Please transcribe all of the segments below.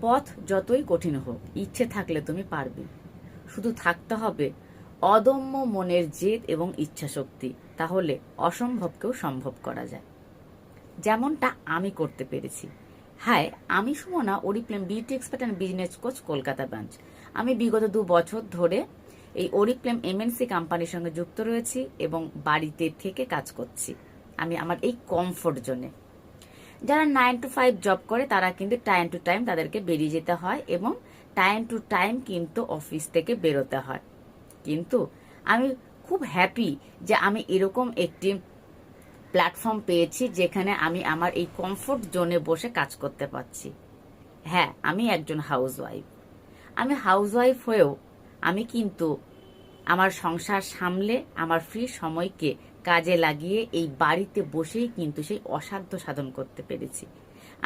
পথ যতই কঠিন হোক, ইচ্ছে থাকলে তুমি পারবে। শুধু থাকতে হবে অদম্য মনের জেদ এবং ইচ্ছা শক্তি, তাহলে অসম্ভবকেও সম্ভব করা যায়, যেমনটা আমি করতে পেরেছি। হাই, আমি Sumana, Oriflame beauty expert and business coach, Kolkata branch. আমি বিগত 2 বছর ধরে এই ওরিফ্লেম এমএনসি কোম্পানির সঙ্গে যুক্ত রয়েছি এবং বাড়িতে থেকে কাজ করছি আমি আমার এই কমফোর্ট জোনে। যারা 9 to 5 জব করে তারা কিন্তু টাইম টু টাইম তাদেরকে বেরিয়ে যেতে হয় এবং টাইম টু টাইম কিন্তু অফিস থেকে বেরোতে হয়। কিন্তু আমি খুব হ্যাপি যে আমি এরকম একটি প্ল্যাটফর্ম পেয়েছি যেখানে আমি আমার এই কমফোর্ট জোনে বসে কাজ করতে পারছি। হ্যাঁ, আমি একজন হাউসওয়াইফ। আমি হাউসওয়াইফ হয়েও আমি কিন্তু আমার সংসার সামলে আমার ফ্রি সময়কে কাজে লাগিয়ে এই বাড়িতে বসেই কিন্তু সেই অসাধ্য সাধন করতে পেরেছি।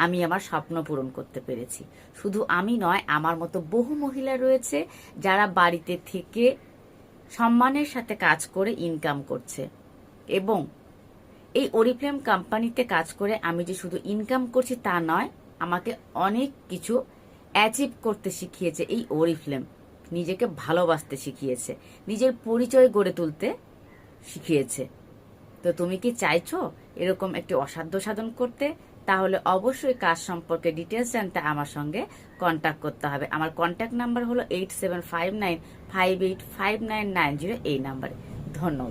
আমি আমার স্বপ্ন পূরণ করতে পেরেছি। শুধু আমি নয়, আমার মতো বহু মহিলা রয়েছে যারা বাড়িতে থেকে সম্মানের সাথে কাজ করে ইনকাম করছে। এবং এই ওরিফ্লেম কোম্পানিতে কাজ করে আমি যে শুধু ইনকাম করছি তা নয়, আমাকে অনেক কিছু অ্যাচিভ করতে শিখিয়েছে এই ওরিফ্লেম। নিজেকে ভালোবাসতে শিখিয়েছে, নিজের পরিচয় গড়ে তুলতে শিখিয়েছে। তো তুমি কি চাইছো এরকম একটি অসাধ্য সাধন করতে? তাহলে অবশ্যই কাজ সম্পর্কে ডিটেলস জানতে আমার সঙ্গে কন্ট্যাক্ট করতে হবে। আমার কন্ট্যাক্ট নাম্বার হলো 8759585990, এই নাম্বারে। ধন্যবাদ।